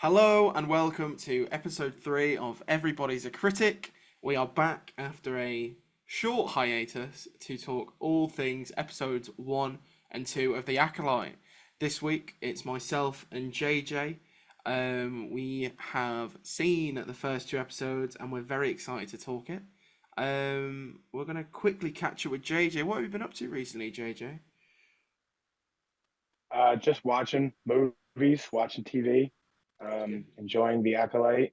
Hello and welcome to episode 3 of Everybody's a Critic. We are back after a short hiatus to talk all things episodes 1 and 2 of The Acolyte. This week it's myself and JJ. We have seen the first two episodes and we're very excited to talk it. We're going to quickly catch up with JJ. What have you been up to recently, JJ? Just watching movies, watching TV, Good. enjoying the Acolyte.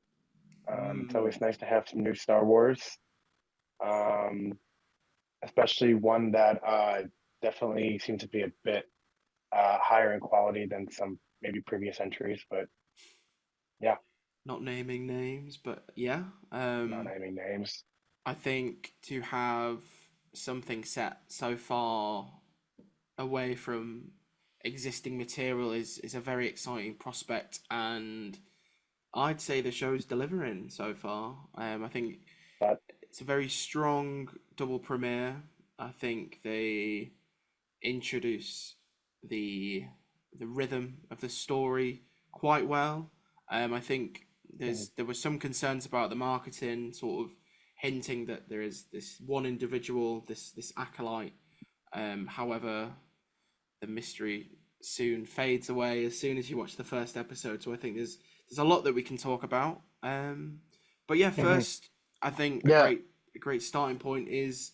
It's Mm, always nice to have some new Star Wars, um, especially one that definitely seems to be a bit higher in quality than some maybe previous entries. But yeah, Not naming names, but yeah. not naming names. I think to have something set so far away from existing material is a very exciting prospect, and I'd say the show's delivering so far. I think But it's a very strong double premiere. I think they introduce the the rhythm of the story quite well. I think mhm, there were some concerns about the marketing, sort of hinting that there is this one individual, this acolyte. However, the mystery soon fades away as soon as you watch the first episode. So I think there's a lot that we can talk about. But yeah, mhm. first I think Yeah, a great starting point is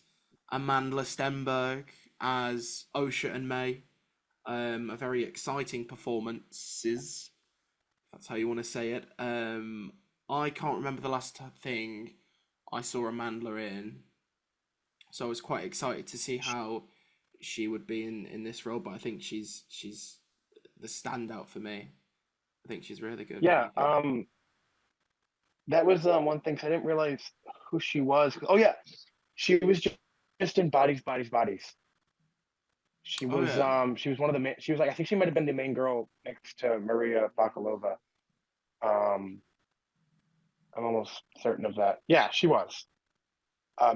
Amanda Stenberg as Osha and May. A very exciting performances. If that's how you want to say it. I can't remember the last thing I saw Amanda in, so I was quite excited to see how she would be in this role. But I think she's the standout for me. I think she's really good. What do yeah. you think? That was one thing 'cause I didn't realize who she was. Oh yeah, she was just in Bodies, Bodies, Bodies. Oh yeah, She was one of the main, she was like I think she might have been the main girl next to Maria Bakalova. Um I'm almost certain of that. Yeah, she was.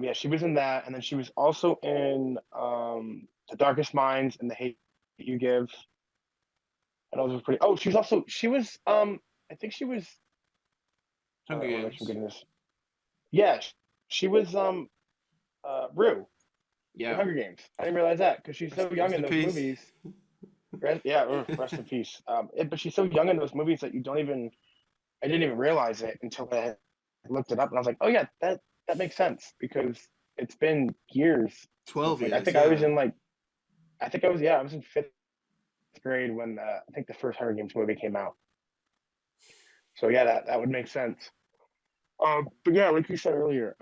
Yeah, she was in that, and then she was also in The Darkest Minds and The Hate You Give. And those were pretty. Oh, she was I think she was. Hunger I want to make sure I'm Games. getting this. Yeah, she was Rue in Yeah, Hunger Games. I didn't realize that because she's so young rest in in those peace. movies. Yeah, rest in peace. But she's so young in those movies that you don't even. I didn't even realize it until I looked it up, and I was like, oh yeah, that makes sense because it's been years since 12 like I years. think I was Yeah. in like I think I was yeah I was in fifth grade when I think the first Hunger Games movie came out. So yeah, that would make sense. But yeah, like you said earlier,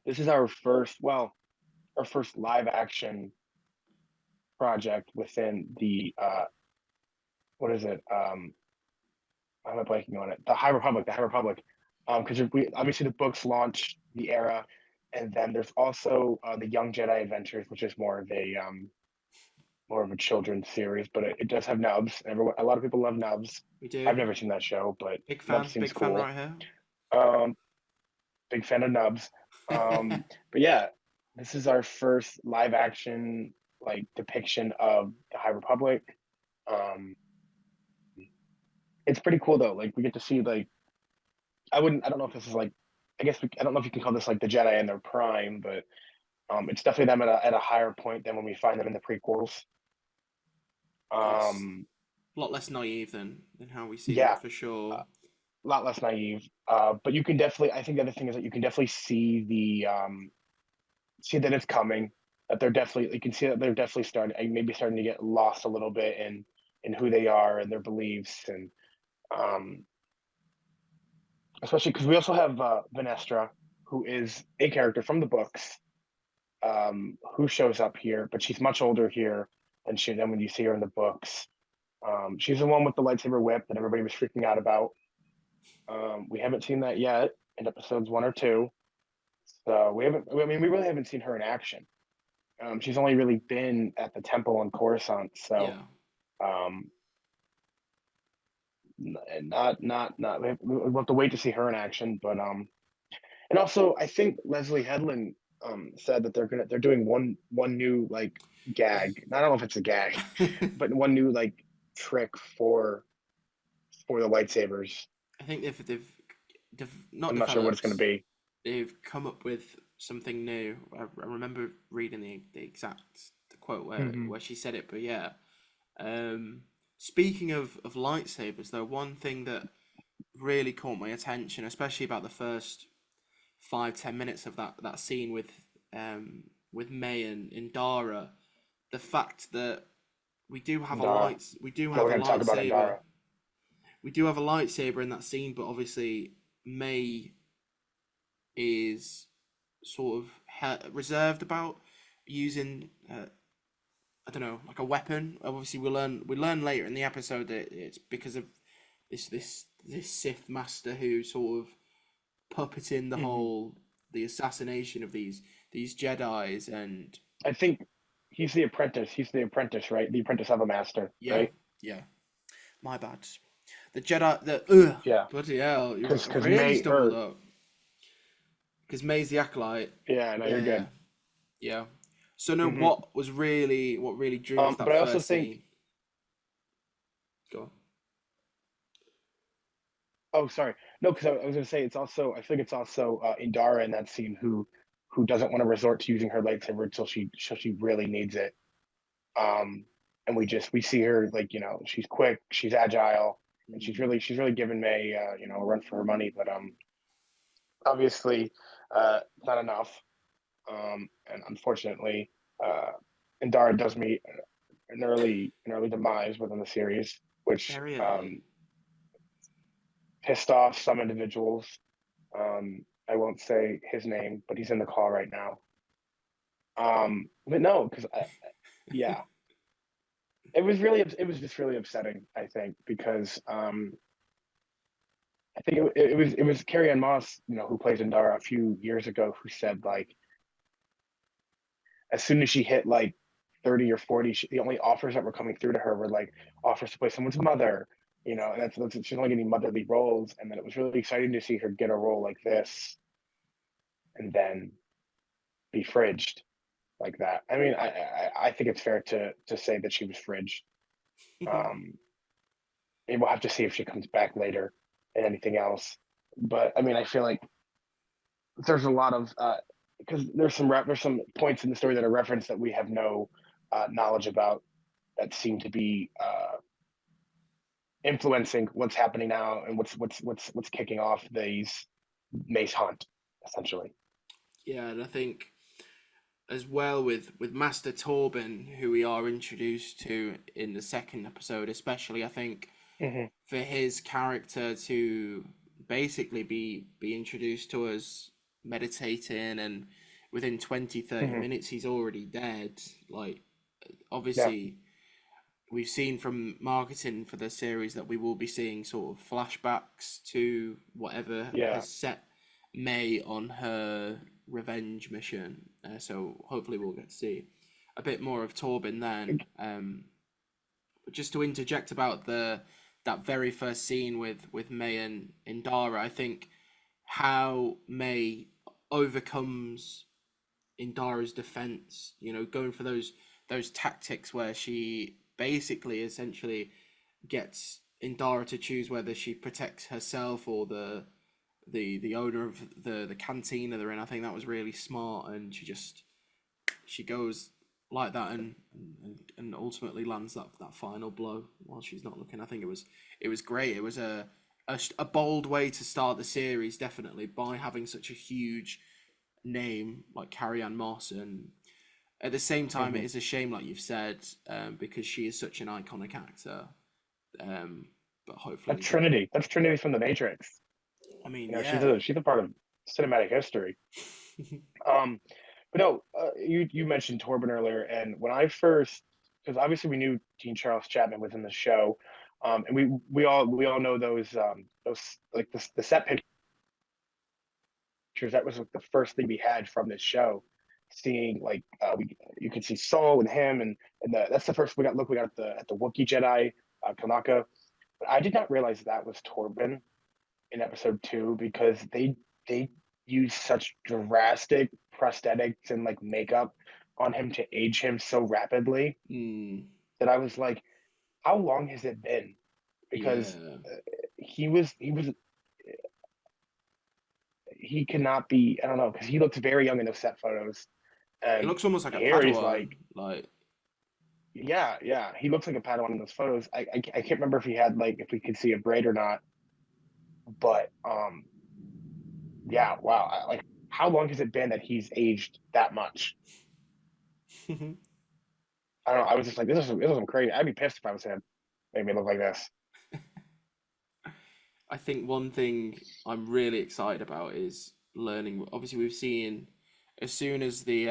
this is our first live action project within the what is it? I'm not blanking on it. The High Republic. Because we obviously the books launch the era, and then there's also the Young Jedi Adventures, which is more of a children's series, but it does have Nubs. A lot of people love Nubs. We do. I've never seen that show, but Nubs seems Big fan cool. right here. Um, Big fan of Nubs. But yeah, this is our first live action like depiction of the High Republic. Um, it's pretty cool though. Like we get to see like I don't know if this is like I don't know if you can call this like the Jedi in their prime, but it's definitely them at a higher point than when we find them in the prequels. Yes, Um, a lot less naive than how we see them yeah, for sure. a lot less naive. But you can definitely I think the other thing is that you can definitely see that it's coming. That they're definitely you can see that they're definitely maybe starting to get lost a little bit in who they are and their beliefs and um, especially because we also have Vanestra, who is a character from the books, who shows up here, but she's much older here than when you see her in the books. She's the one with the lightsaber whip that everybody was freaking out about. We haven't seen that yet in episodes 1 or 2, so we haven't. I mean, we really haven't seen her in action. She's only really been at the temple on Coruscant, so Yeah. um, not. We'll have to wait to see her in action, but and also I think Leslie Headland said that they're doing one new like gag. I don't know if it's a gag, but one new like trick for the lightsabers. I think they've not I'm not sure what it's going to developed. be. They've come up with something new. I remember reading the exact quote where she said it, but yeah. Speaking of lightsabers, though, one thing that really caught my attention, especially about the first 5-10 minutes of that scene with May and Dara, the fact that Indara. we do Yeah, have we're a going to talk about lightsaber. Indara. We do have a lightsaber in that scene, but obviously May is sort of reserved about using I don't know, like a weapon. Obviously, we learn later in the episode that it's because of this Sith master who sort of puppeting the assassination of these Jedi's, and I think he's the apprentice. He's the apprentice, right? The apprentice of a master, yeah, right? yeah, my bad. The Jedi, Yeah, bloody hell, you because really May stumbled or up. Because May's the acolyte. yeah, no, you're Yeah, good. yeah. So no, Hmm what really drew me to that but I also first think. scene? Go on. Oh, sorry. No, because I was going to say it's also. I think it's also Indara in that scene who doesn't want to resort to using her lightsaber until she really needs it. Um, and we see her like she's quick, she's agile, and she's really given May a run for her money. But obviously not enough. And unfortunately, uh, Indara does meet an early demise within the series, which Very early. pissed off some individuals. I won't say his name, but he's in the call right now. But no, because yeah, it was just really upsetting. I think because I think it was Carrie Ann Moss, who plays Indara a few years ago, who said like as soon as she hit like 30 or 40, the only offers that were coming through to her were like offers to play someone's mother, and that's she's only getting motherly roles. And then it was really exciting to see her get a role like this and then be fridged like that. I mean, I think it's fair to say that she was fridged. Um, and we'll have to see if she comes back later and anything else. But I mean, I feel like there's a lot of because there's some points in the story that are referenced that we have no knowledge about that seem to be influencing what's happening now and what's kicking off these Mace Hunt essentially. Yeah, and I think as well with Master Torben, who we are introduced to in the second episode, especially, I think Mm-hmm. for his character to basically be introduced to us meditating, and within 20-30 Mm-hmm. minutes he's already dead. Like, Yeah, obviously we've seen from marketing for the series that we will be seeing sort of flashbacks to whatever yeah. has set May on her revenge mission. So hopefully we'll get to see a bit more of Torben then. But just to interject about that very first scene with May and Indara, I think how May overcomes Indara's defense, going for those tactics where she basically essentially gets Indara to choose whether she protects herself or the owner of the cantina they're in. I think that was really smart, and she goes like that and ultimately lands that final blow while she's not looking. I think it was great. It was a bold way to start the series, definitely, by having such a huge name like Carrie Ann Moss. And at the same time, Mm-hmm. it is a shame, like you've said, because she is such an iconic actor. But hopefully we That's get. Trinity. That's Trinity from the Matrix. I mean, She's yeah. a part of cinematic history. Um, but no, you mentioned Torben earlier, and when I first, because obviously we knew Dean Charles Chapman was in the show, and we all know those like the set pictures. That was like the first thing we had from this show. Seeing like you could see Saul and him, and that's the first we got. Look, we got at the Wookiee Jedi, Kanaka. But I did not realize that was Torben in episode 2 because they use such drastic prosthetics and like makeup on him to age him so rapidly Mm, that I was like, how long has it been? because Yeah. he was he cannot be. I don't know, because he looks very young in those set photos, He and looks almost like a here he's Padawan. like, Like, yeah, he looks like a Padawan in those photos. I can't remember if he had like if we could see a braid or not, but yeah, wow, like how long has it been that he's aged that much? I don't know. I was just like, this is crazy. I'd be pissed if I was him. Made me look like this. I think one thing I'm really excited about is learning. Obviously, we've seen as soon as the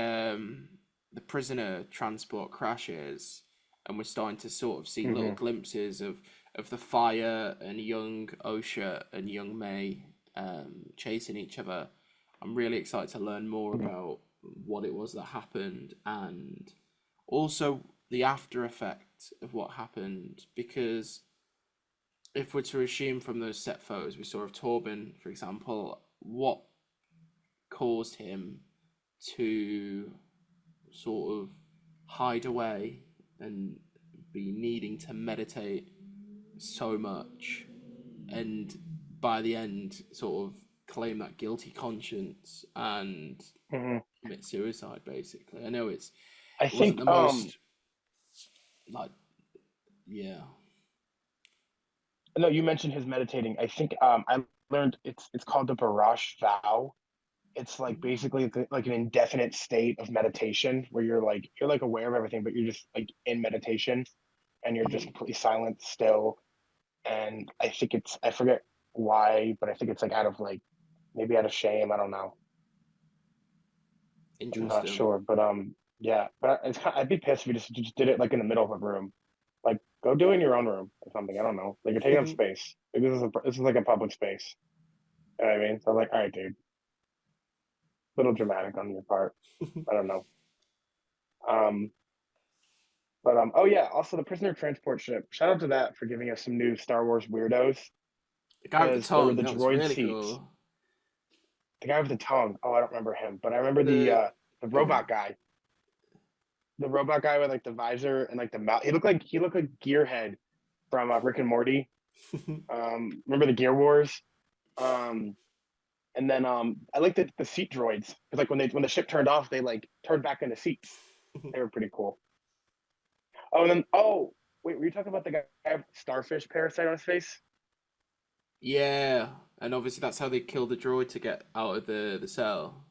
prisoner transport crashes, and we're starting to sort of see little Hmm. glimpses of the fire and young Osha and young May chasing each other. I'm really excited to learn more Hmm. about what it was that happened and also the after effect of what happened because if we're to assume from those set photos we saw of Torben, for example, what caused him to sort of hide away and be needing to meditate so much and by the end sort of claim that guilty conscience and Hmm. commit suicide basically. I know I it wasn't think the most like yeah. no, you mentioned his meditating. I think I learned it's called the Barash vow. It's like basically like an indefinite state of meditation where you're like aware of everything, but you're just like in meditation and you're just Mhm. completely silent, still. And I think I forget why, but I think it's like out of like maybe out of shame. I don't know. I'm not Interesting. sure, but yeah. But I'd be pissed if you just did it like in the middle of a room. Like go do it in your own room or something. I don't know. Like you're taking up space. Like this is like a public space. You know what I mean? So I'm like, all right, dude, little dramatic on your part. I don't know. Um, but oh yeah, also the prisoner transport ship. Shout out to that for giving us some new Star Wars weirdos The guy with the because there were tongue, the that was droid really seats. cool. The guy with the tongue. Oh, I don't remember him, but I remember The the robot guy. The robot guy with like the visor and like the mouth. He looked like Gearhead from Rick and Morty. Remember the Gear Wars? Um, and then I liked the seat droids because like when the ship turned off, they like turned back into seats. They were pretty cool. Oh, and then wait, were you talking about the guy with starfish parasite on his face? yeah, and obviously that's how they killed the droid to get out of the cell.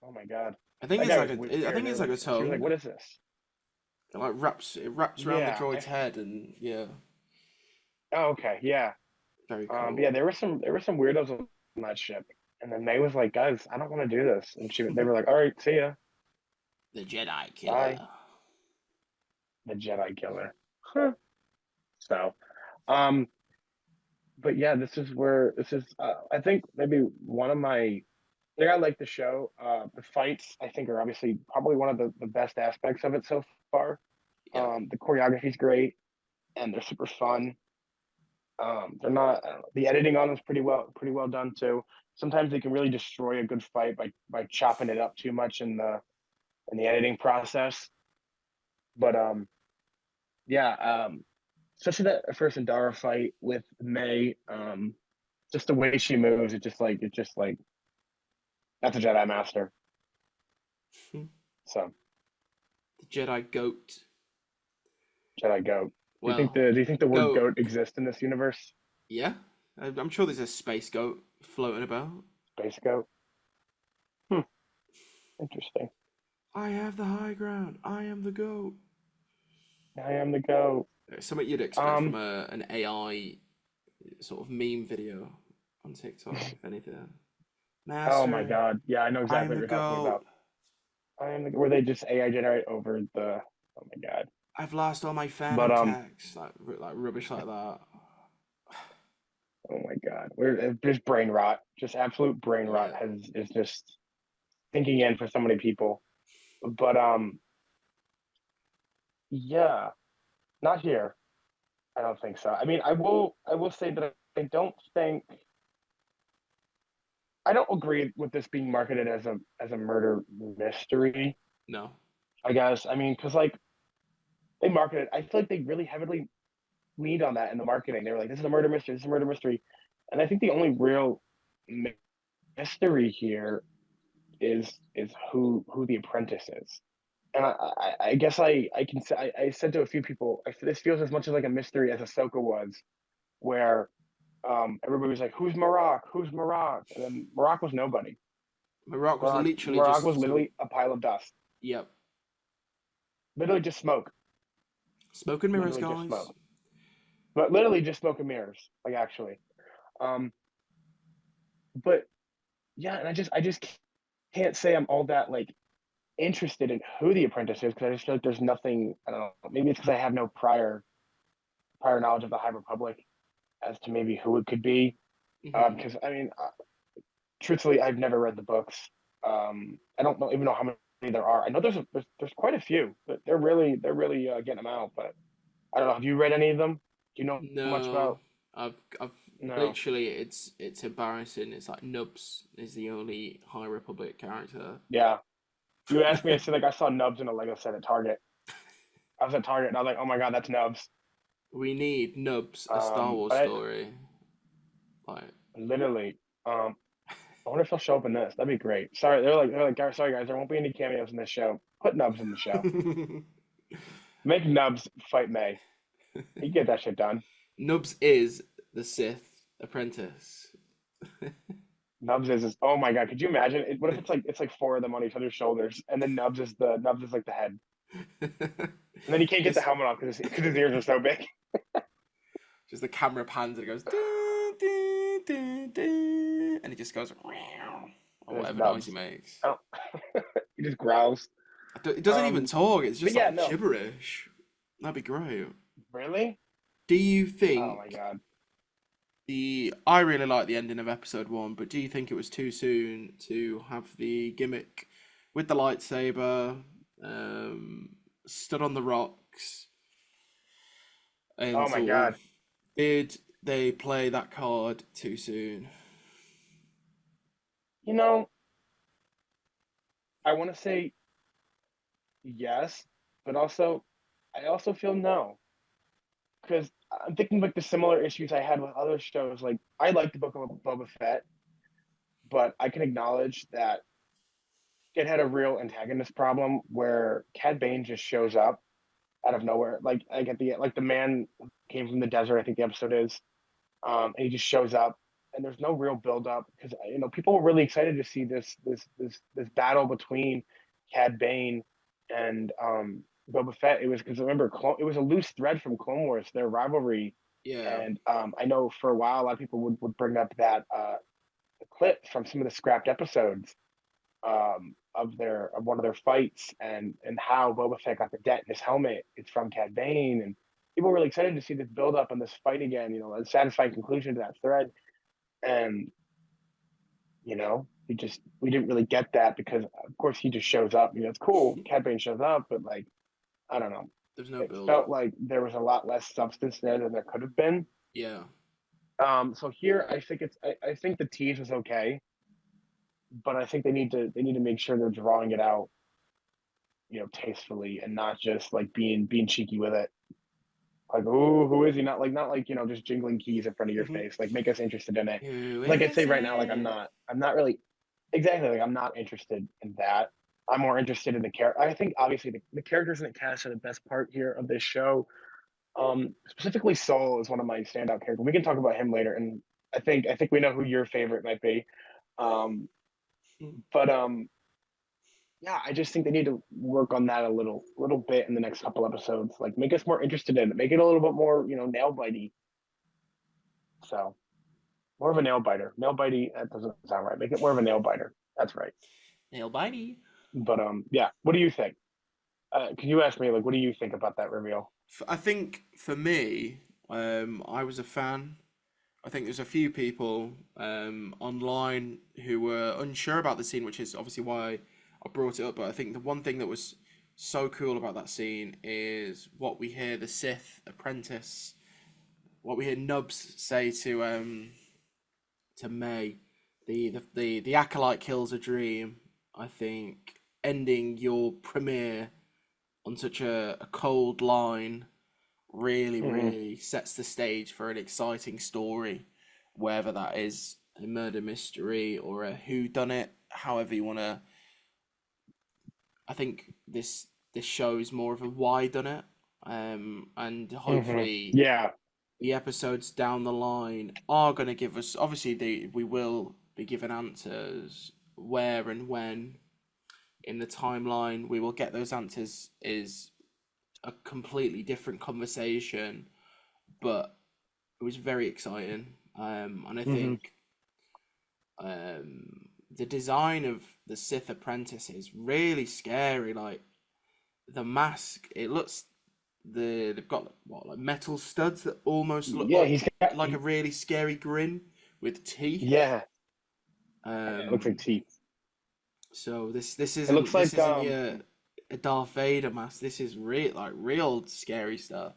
Oh my god, I think that it's guy like was a I weird. think it's like a She was like, tongue. "What is this?" It wraps around the Yeah. droid's head and yeah, Oh, okay. Yeah. very But yeah, cool. there were some weirdos on that ship, and then May was like, "Guys, I don't want to do this," and they were like, "All right, see ya, The Jedi bye." killer. The Jedi killer. Huh. So, um, but yeah, this is. I think maybe one of my. I think I like the show. The fights I think are obviously probably one of the best aspects of it so far. Yeah. The choreography's great, and they're super fun. They're not. I don't know, the editing on them is pretty well done too. Sometimes they can really destroy a good fight by chopping it up too much in the editing process. But yeah, especially that first Indara fight with May, just the way she moves, it just like that's a Jedi master. The So Jedi goat. Jedi goat. Do you think Well, the word goat. goat exists in this universe? Yeah, I'm sure there's a space goat floating about. Space goat. Hmm. Interesting. I have the high ground. I am the goat. I am the goat. Something you'd expect from Um. an AI sort of meme video on TikTok, if anything. Oh my Master, God. Yeah, I know I exactly am what the you're talking goat. about. I am where they just AI generate over the. Oh my God. I've lost all my But phantom tax, like rubbish like that. oh my God. There's brain rot. Just absolute brain rot Yeah. is just thinking in for so many people. But yeah, not here. I don't think so. I mean, I will say that I don't agree with this being marketed as a murder mystery. No. I guess I mean because like they market it. I feel like they really heavily. lead on that in the marketing. They were like, "This is a murder mystery. This is a murder mystery," and I think the only real mystery here is who the apprentice is. And I guess I can say I said to a few people, this feels as much like a mystery as Ahsoka was, where everybody was like, "Who's Marok? Who's Marok?" And then Marok was nobody. Marok was literally Marok was just literally a pile of dust, yep. literally just smoke, Smoke and mirrors, literally just guys. smoke, but literally just smoke and mirrors, like actually. Um, but yeah, and I just can't say I'm all that like interested in who the apprentice is because I just feel like there's nothing. I don't know. Maybe it's because I have no prior knowledge of the High Republic as to maybe who it could be. Hmm. Because I mean, truthfully, I've never read the books. I don't know even know how many there are. I know there's quite a few, but they're really getting them out. But I don't know. Have you read any of them? Do you know much No, about? I've No. literally it's embarrassing. It's like Nubs is the only High Republic character. Yeah. You asked me. I said like I saw Nubs in a Lego set at Target. I was at Target and I was like, oh my god, that's Nubs. We need Nubs a Star Wars But story. Like literally, I wonder if he'll show up in this. That'd be great. Sorry, they're like, sorry guys, there won't be any cameos in this show. Put Nubs in the show. Make Nubs fight May. He get that shit done. Nubs is the Sith apprentice. Nubs is oh my god, could you imagine? What if it's like four of them on each other's shoulders, and then Nubs is like the head, and then he can't get the just helmet off because his ears are so big. just the camera pans and it goes dun, dun, dun, dun, and it just goes meow, or And it's whatever noise he Nubs. makes. Oh, he just growls. It doesn't even Um, talk. It's but just yeah, like no, gibberish. That'd be great. really. Do you Oh my think god. I really like the ending of episode one, but do you think it was too soon to have the gimmick with the lightsaber, stood on the rocks, and Oh my sort of god. did they play that card too soon? You know, I want to say yes, but also I also feel no because I'm thinking like the similar issues I had with other shows. Like I like the Book of Boba Fett, but I can acknowledge that it had a real antagonist problem where Cad Bane just shows up out of nowhere. Like at the like the man came from the desert. I think the episode is, and he just shows up, and there's no real build up because people were really excited to see this battle between Cad Bane and Boba Fett. It was because remember it was a loose thread from Clone Wars, their rivalry, Yeah, and I know for a while a lot of people would bring up that the clip from some of the scrapped episodes of one of their fights and how Boba Fett got the dent in his helmet. It's from Cad Bane, and people were really excited to see this build up and this fight again. A satisfying conclusion to that thread, and we didn't really get that because of course he just shows up. It's cool. Cad Bane shows up, but like I don't know. there's no It build felt up. like there was a lot less substance there than there could have been. Yeah, So here I think the tease was okay, but I think they need to make sure they're drawing it out tastefully and not just like being cheeky with it. Like, oh, who is he? Not like just jingling keys in front of your face. Like, make us interested in it. who Like I'd is say right now, like it? I'm not really exactly like I'm not interested in that. I'm more interested in the character. I think obviously the characters in the cast are the best part here of this show. Specifically, Soul is one of my standout characters. We can talk about him later, and I think we know who your favorite might be. Um, but yeah, I just think they need to work on that a little bit in the next couple episodes. Like make us more interested in it. Make it a little bit more, nail bitey. So more of a nail biter. Nail bitey, that doesn't sound right. Make it more of a nail biter. That's right. Nail bitey. But yeah. What do you think? Can you ask me like what do you think about that reveal? I think for me, I was a fan. I think there's a few people online who were unsure about the scene, which is obviously why I brought it up. But I think the one thing that was so cool about that scene is what we hear the Sith apprentice, what we hear Nubs say to May, the acolyte kills a dream. I think ending your premiere on such a cold line really, Hmm. really sets the stage for an exciting story, whether that is a murder mystery or a whodunit, however you want to. I think this show is more of a why done it, and Hmm. hopefully Yeah. the episodes down the line are going to give us. Obviously, we will be given answers where and when in the timeline we will get those answers is a completely different conversation, but it was very exciting. And I Hmm. think the design of the Sith apprentice is really scary. Like the mask, it looks they've got what like metal studs that almost look Yeah, he's got. like a really scary grin with teeth. Yeah, it looks like Um, teeth. so It looks this like isn't a Darth Vader mask. This is real like real scary stuff.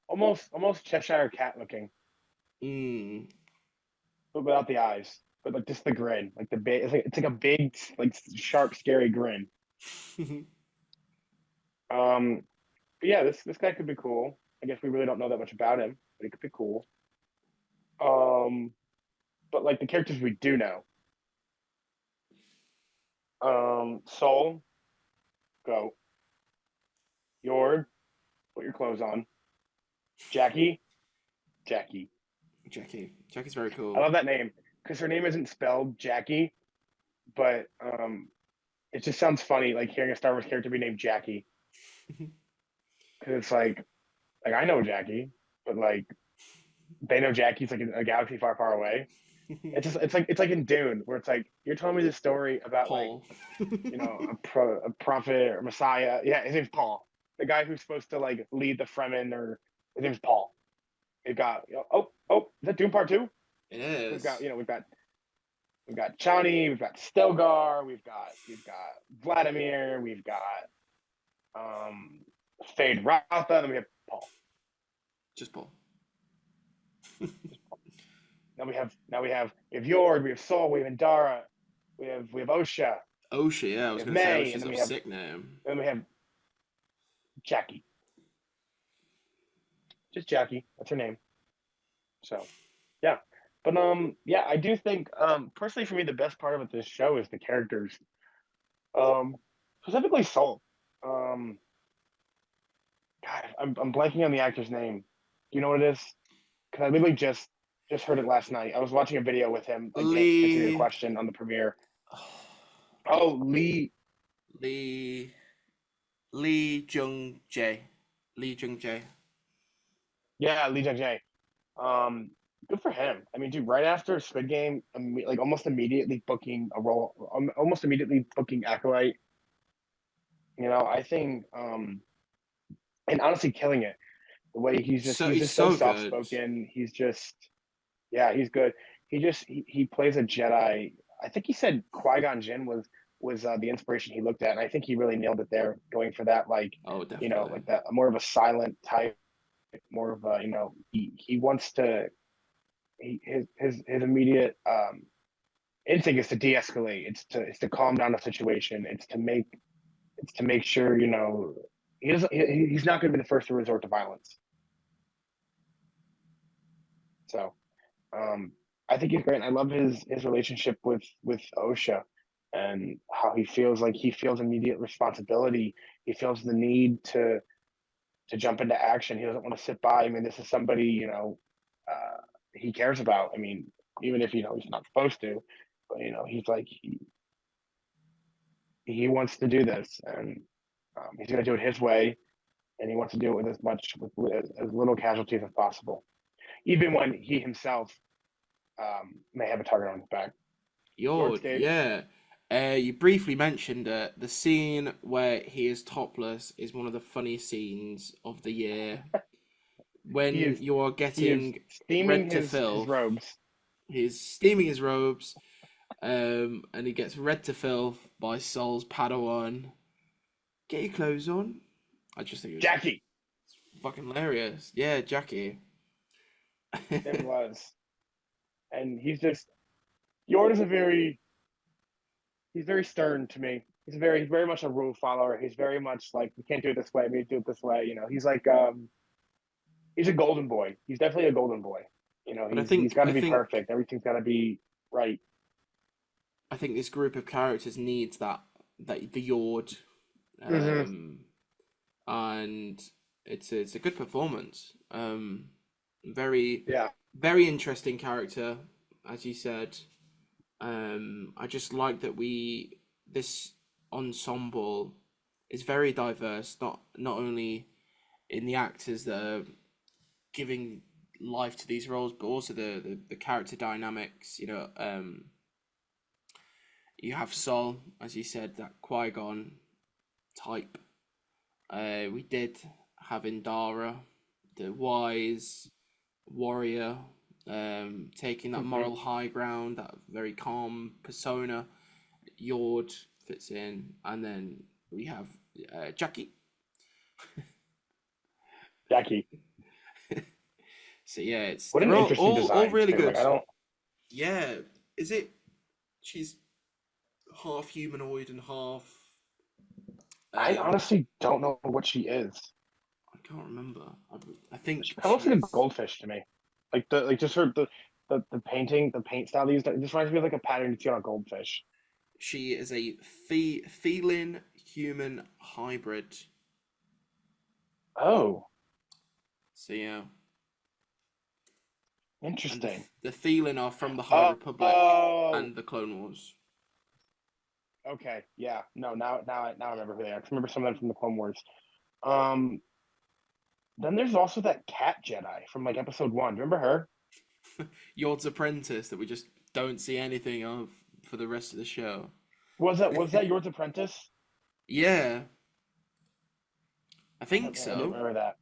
almost Cheshire cat looking, Mm. but without the eyes. But like just the grin, like the big. It's like a big, like sharp, scary grin. Um, but yeah, this guy could be cool. I guess we really don't know that much about him, but he could be cool. Um, but like the characters we do know, Soul, go. Yord, put your clothes on. Jackie, Jackie. Jackie's very I cool. love that name because her name isn't spelled Jackie, but it just sounds funny like hearing a Star Wars character be named Jackie because it's like I know Jackie, but like they know Jackie's like in a galaxy far, far away. It's like in Dune where it's like you're telling me this story about like Paul. a prophet or Messiah. Yeah, his name's Paul, the guy who's supposed to like lead the Fremen, or his name's Paul. We've got is that Dune Part Two? It We've got is. we've got Chani, we've got Stilgar, we've got Vladimir, we've got um Fade Ratha, and then we have Paul. Just Paul. Now we have Yord, we have Sol, we have Indara, we have Osha, Osha, yeah, I we was have gonna say May, Osha's a sick name. and then we have Jackie. Just Jackie. That's her name. So yeah. But yeah, I do think personally for me the best part of this show is the characters. Um Specifically Soul. Um God, I'm blanking on the actor's name. Do you know what it is? Because I literally just heard it last night. I was watching a video with him, like answering a Lee question on the premiere. Oh, Lee. Lee Lee Jung Jae. Lee Jung Jae. Yeah, Lee Jung Jae. Good for him. I mean, dude, right after Squid Game, like almost immediately booking a role, almost immediately booking Acolyte. I think, and honestly, killing it. The way So he's he's just so so soft good. spoken. He's just, yeah, he's good. He plays a Jedi. I think he said Qui-Gon Jinn was the inspiration he looked at, and I think he really nailed it there, going for that Oh, definitely. like that more of a silent type, more of a he wants to his immediate instinct is to de-escalate. It's to calm down the situation. It's to make sure he's not going to be the first to resort to violence. So I think he's great. I love his relationship with Osha, and how he feels immediate responsibility. He feels the need to jump into action. He doesn't want to sit by. I mean, this is somebody he cares about. I mean, even if he's not supposed to, but he's like he wants to do this, and he's going to do it his way, and he wants to do it with with as little casualties as possible, even when he himself may have a target on his back. Your Yord, stage. yeah. You briefly mentioned it. The scene where he is topless is one of the funniest scenes of the year. He When is you are he is getting steaming red to his filth, robes. he's steaming his robes, and he gets red to filth by Sol's Padawan. Get your clothes on. I just think it was Jackie. fucking hilarious. Yeah, Jackie. It was, and he's just Yord is he's very stern to me. he's very much a rule follower. He's very much like, we can't do it this way, we do it this way. He's like he's a golden boy. He's definitely a golden boy. But He's got to be perfect. Everything's got to be right. I think this group of characters needs that the Yord, Mm-hmm. um, and it's a good performance. Very Yeah. very interesting character, as you said. I just like that this ensemble is very diverse. Not only in the actors that are giving life to these roles, but also the character dynamics. You have Sol, as you said, that Qui-Gon type. We did have Indara, the wise warrior, taking that Mm-hmm. moral high ground, that very calm persona. Yord fits in, and then we have Jackie. Jackie. So yeah, What an they're interesting all design really too. good. Like I don't. Yeah, is it? She's half humanoid and half. I Um, honestly don't know what she is. I can't remember. I She think kind of looks she like a is. goldfish to me. Like just her the painting, the paint style they used. It just reminds me of like a pattern you see on a goldfish. She is a feline human hybrid. Oh, So yeah, and interesting. the feline are from the High Oh, Republic oh, and the Clone Wars. okay, yeah. No, now I remember who they are. 'Cause I remember some of them from the Clone Wars. Um, then there's also that cat Jedi from like Episode 1. Remember her? Yord's apprentice that we just don't see anything of for the rest of the show. Was that Yours Apprentice? Yeah, I think I didn't so. remember that.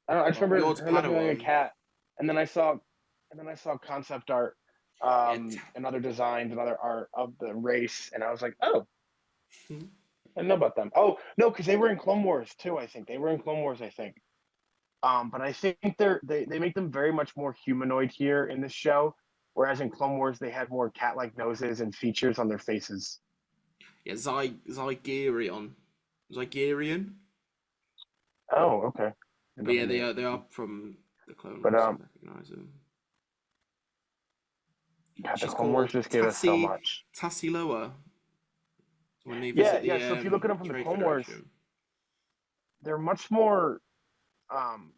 I don't know, I just Well, remember Yord's her looking like a Padawan. cat, and then I saw concept art, Yeah, and other designs and other art of the race, and I was like, oh, hmm. I know about them. Oh no, because they were in Clone Wars too. I think they were in Clone Wars. I think. But I think they make them very much more humanoid here in this show, whereas in Clone Wars they had more cat-like noses and features on their faces. Yeah, Zygerion. Zygerian. Oh, okay. But yeah, Another name. they are from the Clone But Wars, so I recognize them. God, the She's Clone Wars called just gave us so much. Tassiloa when they Yeah, visit yeah. the So if you look at them from the Trade Clone Wars, Federation. they're much more um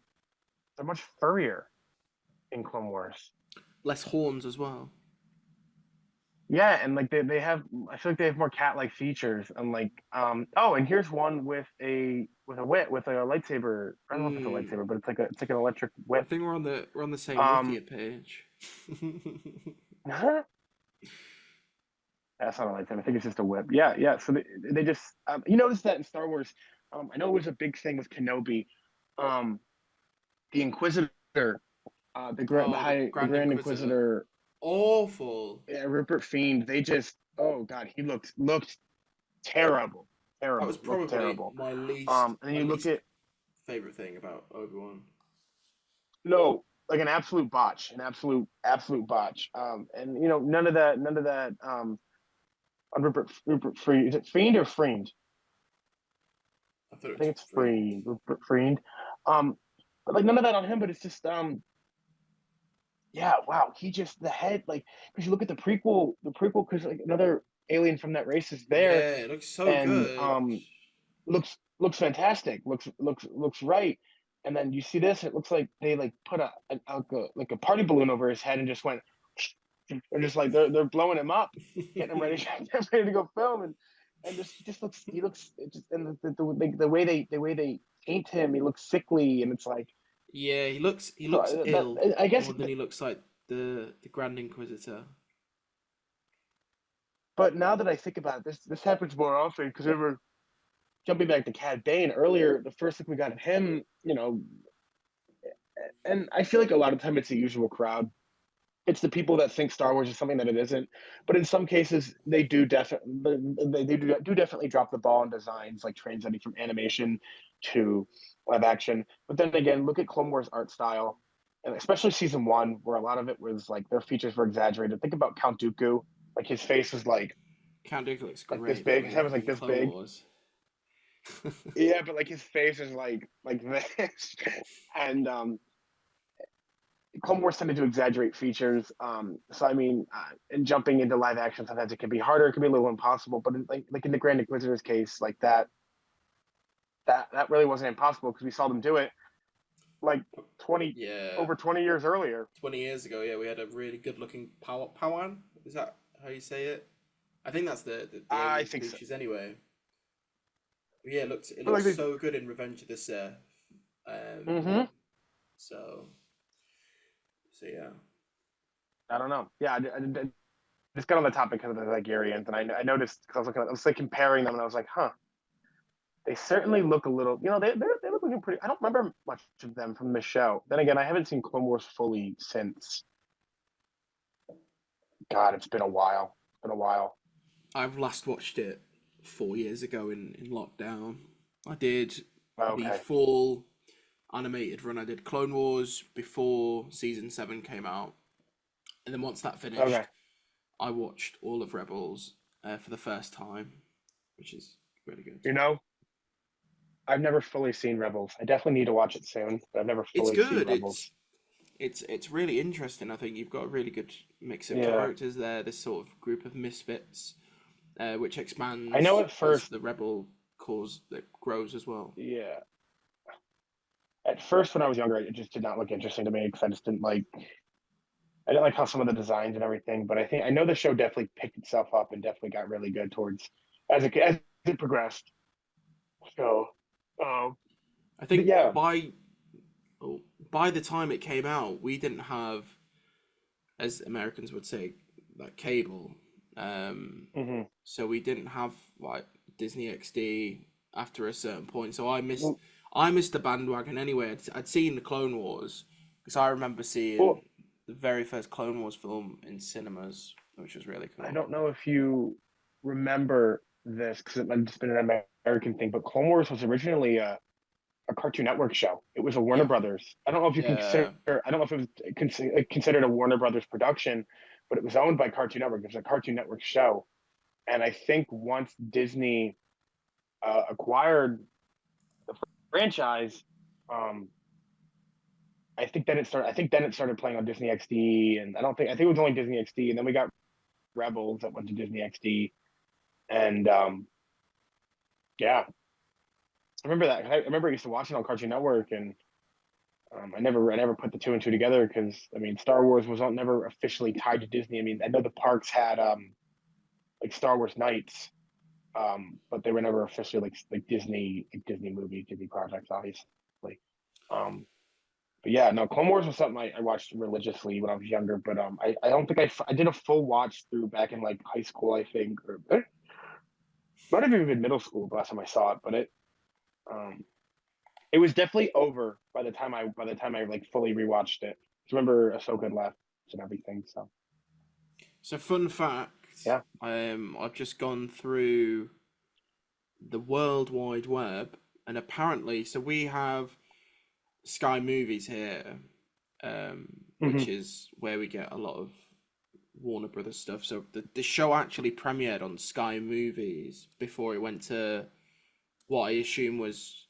they're much furrier in Clone Wars. Less horns as well. Yeah, and like they have I feel like they have more cat-like features and like oh, and here's one with a whip with a lightsaber. I don't know if it's a Mm, lightsaber, but it's like an electric I whip. think we're on the same Um Wikia page. that's not a lightsaber. I think it's just a whip. Yeah, yeah. So they just you notice that in Star Wars. I know it was a big thing with Kenobi. Um the Inquisitor, Oh, the the Grand Grand Inquisitor. Inquisitor, Awful. yeah, Rupert Fiend, they just, oh God, he looked terrible, That was terrible, looked probably terrible. And then my you look least at favorite thing about Obi-Wan. no, like an absolute botch, an absolute botch. And none of that. On Rupert Fiend, is it Fiend or Friend? I thought it I was think it's free. Rupert Fiend. Um, but like none of that on him. But it's just yeah, wow. He just the head like because you look at the prequel because like another alien from that race is there Yeah, it looks so and good. looks fantastic, looks right. And then you see this, it looks like they like put like a party balloon over his head and just went. They're just like they're blowing him up, getting him ready, getting ready to go film, and just looks he looks it just and the way they paint him, he looks sickly, and it's like Yeah, he so looks that ill I guess. more than he looks like the Grand Inquisitor. But now that I think about it, this happens more often because ever jumping back to Cad Bane earlier, the first look we got of him, and I feel like a lot of time it's the usual crowd. It's the people that think Star Wars is something that it isn't. But in some cases, they do definitely drop the ball in designs, like translating from animation to live action. But then again, look at Clone Wars art style, and especially season one, where a lot of it was like their features were exaggerated. Think about Count Dooku, like his face was like Count Dooku looks like this great though big. His head was like in this Clone big. Wars. Yeah, but like his face is like this, and Clone Wars tended to exaggerate features. So I mean, and jumping into live action sometimes it can be harder. It can be a little impossible. But like in the Grand Inquisitor's case, like that really wasn't impossible because we saw them do it like 20 Yeah, over 20 years earlier. 20 years ago, yeah, we had a really good looking Pawan. Is that how you say it? I think that's the I alien think so. species anyway. But yeah, it But looks like, so good in Revenge of the Sith. Um, mm-hmm. so so yeah. I don't know. Yeah, I just got on the topic of the Ligurians, and I noticed because I was like comparing them, and I was like, huh, they certainly look a little. They look looking pretty. I don't remember much of them from the show. Then again, I haven't seen Clone Wars fully since. God, it's been a while. It's been a while. I've last watched it 4 years ago in lockdown. I did the Okay. full animated run. I did Clone Wars before season 7 came out, and then once that Okay. finished, I watched all of Rebels for the first time, which is really good. You know, I've never fully seen Rebels. I definitely need to watch it soon, but I've never It's fully seen good. Rebels. It's really interesting. I think you've got a really good mix of Yeah. characters there. This sort of group of misfits, which I know expands at as first. the rebel cause that grows as well. Yeah. At first, when I was younger, it just did not look interesting to me because I just didn't like. I didn't like how some of the designs and everything, but I know the show definitely picked itself up and definitely got really good towards as it progressed. So, um, I but think yeah, by the time it came out, we didn't have, as Americans would say, like cable. hmm So we didn't have like Disney XD after a certain point. So well, I missed the bandwagon anyway. I'd seen the Clone Wars because I remember well, seeing the very first Clone Wars film in cinemas, which was really I cool. don't know if you remember this because it might have just been an American thing, but Clone Wars was originally a Cartoon Network show. It was a Warner Yeah, Brothers. I don't know if you consider. yeah. I don't know if it was considered a Warner Brothers production, but it was owned by Cartoon Network. It was a Cartoon Network show, and I think once Disney acquired the franchise, um, I think then it started. I think then it started playing on Disney XD, and I think it was only Disney XD, and then we got Rebels that went to Disney XD, and yeah, I remember that. I remember I used to watch it on Cartoon Network, and I never put the two and two together because I mean, Star Wars was not never officially tied to Disney. I mean, I know the parks had like Star Wars nights, but they were never officially like Disney movie, Disney projects, obviously. Um, but yeah, no, Clone Wars was something I watched religiously when I was younger. But I don't think I did a full watch through back in like high school, I think, or might have even been middle school the last time I saw it. But um, it was definitely over by the time I like fully rewatched it. I remember Ahsoka had left and everything. So So fun fact, yeah. I've just gone through the World Wide Web, and apparently, so we have Sky Movies here, which hmm is where we get a lot of Warner Brothers stuff. So the show actually premiered on Sky Movies before it went to what I assume was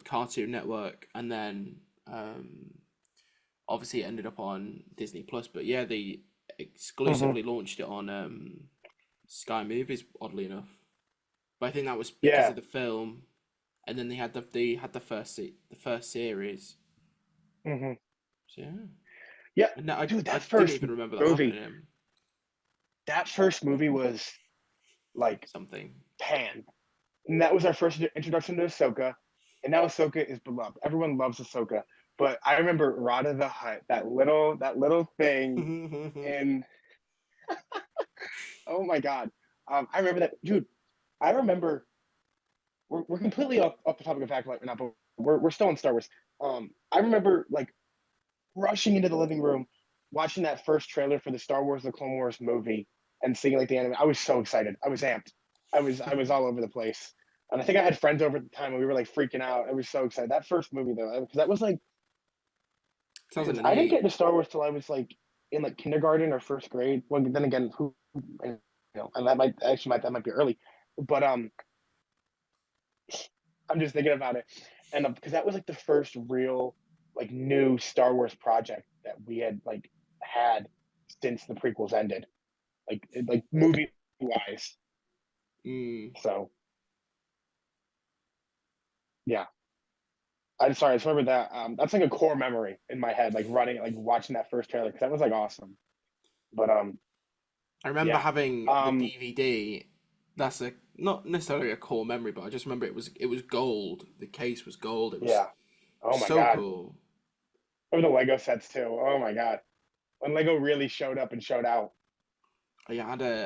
Cartoon Network, and then obviously it ended up on Disney Plus. But yeah, they hmm exclusively launched it on Sky Movies, oddly enough. But I think that was because Yeah. of the film, and then they had the first series. hmm So yeah, Yeah, and dude, I didn't even remember that movie, happening. that first movie was like Something. pan. And that was our first introduction to Ahsoka. And now Ahsoka is beloved. Everyone loves Ahsoka. But I remember Rada the Hutt, that little thing in oh my god. I remember that dude. I remember we're completely off the topic of fact right now, but we're still in Star Wars. I remember like rushing into the living room, watching that first trailer for the Star Wars: The Clone Wars movie, and seeing like the anime. I was so excited. I was amped. I was all over the place. And I think I had friends over at the time, and we were like freaking out. I was so excited. That first movie though, because that was like, because I didn't get 2008. into Star Wars till I was like in like kindergarten or first grade. Well, then again, who and that might be early, but I'm just thinking about it, and because that was like the first real like new Star Wars project that we had like had since the prequels ended, like movie wise. Mm. So yeah, I'm sorry, I just remember that. That's like a core memory in my head, like watching that first trailer because that was like awesome. But I remember yeah, having the um, DVD. That's a not necessarily a core memory, but I just remember it was gold. The case was gold. It was yeah. Oh my so god, cool. or the Lego sets too. Oh my god, when Lego really showed up and showed out.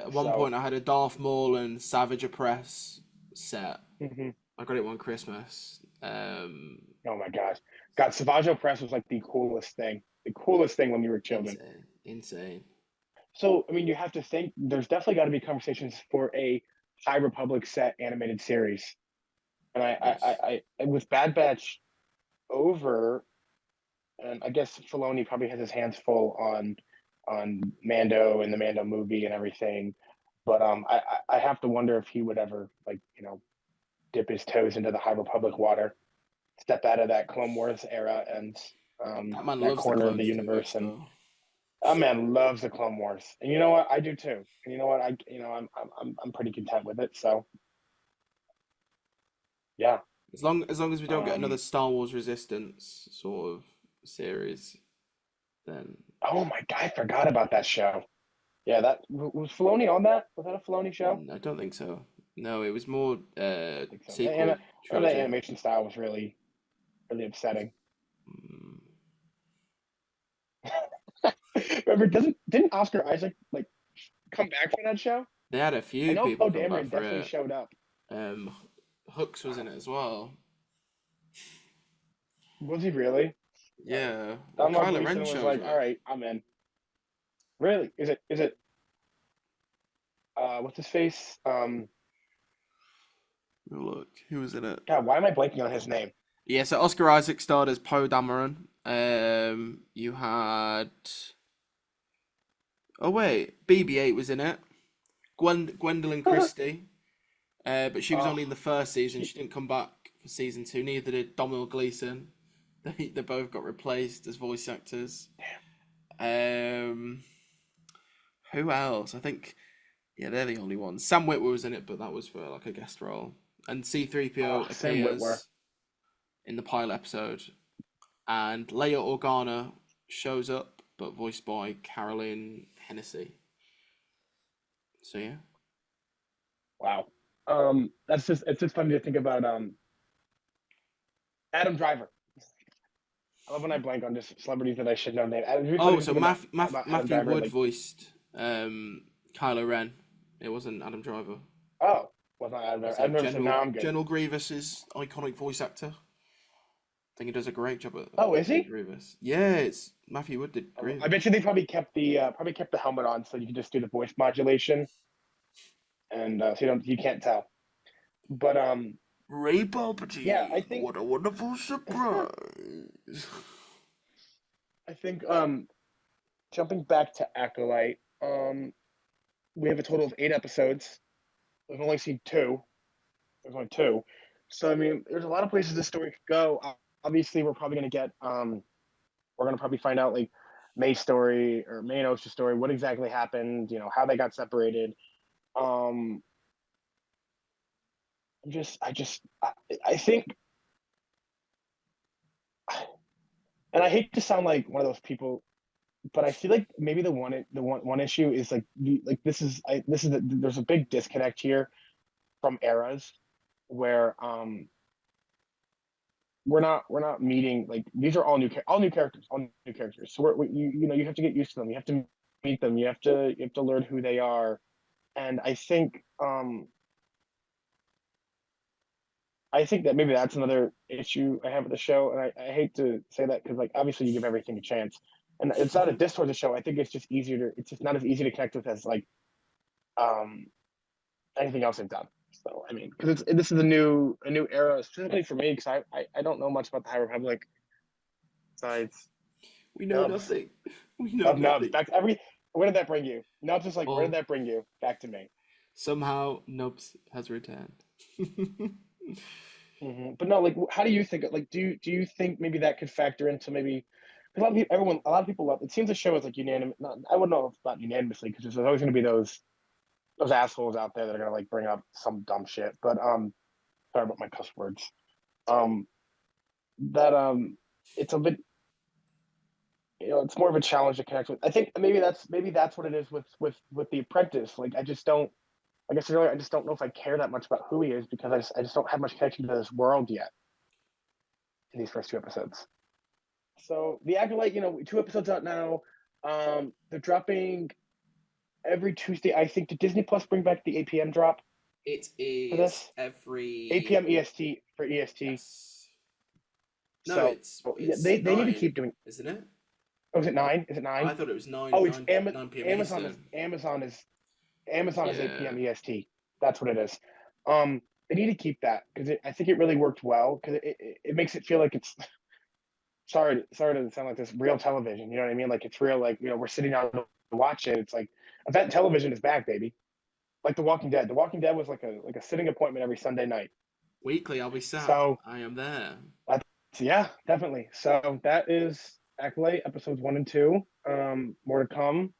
At one So point I had a Darth Maul and Savage Press set. mhm. I got it one Christmas. Oh my gosh, God, Savage Press was like the coolest thing when we were children. Insane, insane. So I mean, you have to think there's definitely got to be conversations for a High Republic set animated series, and Yes. with Bad Batch over, and I guess Filoni probably has his hands full on Mando and the Mando movie and everything. But I have to wonder if he would ever like dip his toes into the High Republic water, step out of that Clone Wars era and That man that loves the corner of the clones too universe. much And though. that man loves the Clone Wars, and you know what? I do too. And you know what? I'm pretty content with it. So yeah. As long as we don't get another Um. Star Wars Resistance sort of series, then Oh my god, I forgot about that show. Yeah, that was Filoni on that. Was that a Filoni show? I don't think so. No, it was more I think so. sequel The trilogy. animation style was really upsetting. Mm. Remember, didn't Oscar Isaac like come back for that show? They had a I few know people Poe come back Dameron for definitely it. showed up. Um, Hooks was in Wow, it as well. was he really? Wow. Yeah, Domhnall Kylo Ren Gleeson was shows like, "All up. right, I'm in." Really? Is it? What's his face? Look, who was in it? God, why am I blanking on his name? Yeah, so Oscar Isaac starred as Poe Dameron. You had. Oh wait, BB-8 was in it. Gwendolyn Christie. But she was Oh, only in the first season. she, She didn't come back for season two. Neither did Domhnall Gleeson. They both got replaced as voice actors. Um, who else? I think yeah, they're the only ones. Sam Witwer was in it, but that was for like a guest role. And C-3PO Sam Witwer. appears in the pilot episode, and Leia Organa shows up, but voiced by Carolyn Hennessy. So yeah, Wow. It's just funny to think about Adam Driver. I love when I blank on just celebrities that I should know name. It's funny oh, to so think about Adam Matthew Driver. Wood Like, voiced Kylo Ren. It wasn't Adam Driver. oh, was not Adam Driver. So Adam Driver said, "No, I'm good." General Grievous's iconic voice actor. I think he does a great job at Oh, is playing he? Grievous. Yeah, it's Matthew Wood did I bet you Grievous. they probably kept the helmet on so you can just do the voice modulation, and so you can't tell. But Ray yeah, I Palpatine, think what a wonderful surprise! I think jumping back to Acolyte, we have a total of 8 episodes. We've only seen two. There's only two. So I mean, there's a lot of places this story could go. Obviously, we're gonna probably find out like May's story or May and Osha's story, what exactly happened, how they got separated. Um, I think, and I hate to sound like one of those people, but I feel like maybe the one issue is like there's a big disconnect here from eras where we're not meeting like these are all new characters. So you have to get used to them. You have to meet them. You have to learn who they are. And I think that maybe that's another issue I have with the show. And I hate to say that because like obviously you give everything a chance, and it's not a diss towards the show. I think it's just not as easy to connect with as like um anything else they've done. So I mean, because this is a new era specifically for me because I don't know much about the High Republic besides We know Nubs. nothing. We know Love Nubs. nothing. Back to every. Where did that bring you? Nubs is like, where did Well, that bring you? Back to me. Somehow, Nubs has returned. But no, like, how do you think? Like, do you think maybe that could factor into maybe? Because a lot of people love. It seems the show is like unanimous. Not, I wouldn't know if not unanimously because there's always going to be those assholes out there that are going to like bring up some dumb shit. But sorry about my cuss words. Um, that it's a bit, it's more of a challenge to connect with. I think maybe that's what it is with The Apprentice. Like, I just don't. Like I said earlier, I just don't know if I care that much about who he is because I just don't have much connection to this world yet in these first two episodes. So the Acolyte, 2 episodes out now. They're dropping every Tuesday. I think did Disney Plus bring back the 8 p.m. drop It for is this? 8 p.m. every EST for EST. yes. No, So yeah, it's they need to keep 9, doing. isn't it? Oh, is it 9? Is it I 9? thought it was 9 Oh, it's 9 Am- 9 p.m. Amazon is Eastern. Amazon is 8 Yeah. p.m. EST. That's what it is. They need to keep that because I think it really worked well because it makes it feel like it's sorry to sound like this real television. You know what I mean? Like it's real. Like we're sitting down to watch it. It's like event television is back, baby. Like The Walking Dead. The Walking Dead was like a sitting appointment every Sunday night. Weekly, I'll be sat. So I am there. that's, yeah, definitely. So that is Acolyte episodes 1 and 2. More to come.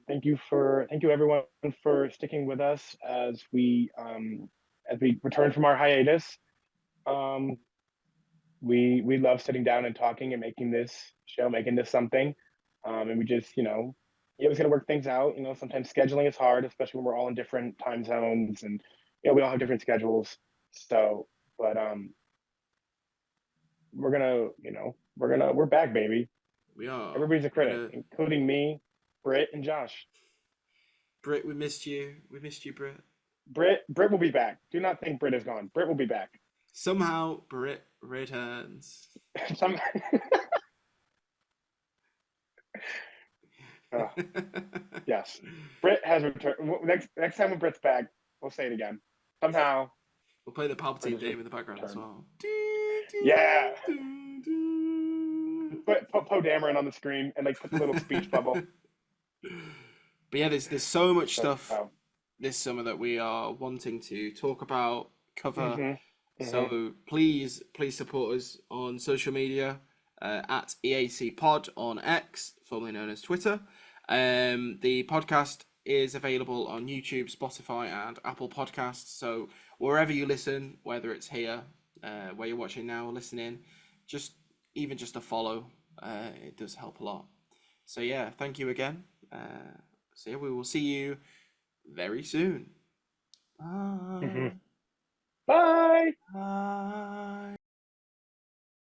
Thank you everyone for sticking with us as we return from our hiatus. Um, we love sitting down and talking and making this show, making this something. And we just, you always got to work things out. Sometimes scheduling is hard, especially when we're all in different time zones and, we all have different schedules. So, but we're back, baby. We are. Everybody's a We're critic, gonna including me, Britt, and Josh. Brit, we missed you. We missed you, Brit. Britt will be back. Do not think Britt is gone. Britt will be back. Somehow Brit returns. Some, uh, yes, Britt has returned. Next time when Britt's back, we'll say it again. Somehow, We'll play the Britt Palpatine has theme in the background as returned. well. Yeah, put Poe Dameron on the screen and like put the little speech bubble. But yeah, there's so much So, stuff this summer that we are wanting to talk about, cover. So please support us on social media at EAC Pod on X, formerly known as Twitter. The podcast is available on YouTube, Spotify, and Apple Podcasts. So wherever you listen, whether it's here, where you're watching now or listening, just a follow, it does help a lot. So yeah, thank you again. So yeah, we will see you very soon. Bye. Bye. Bye.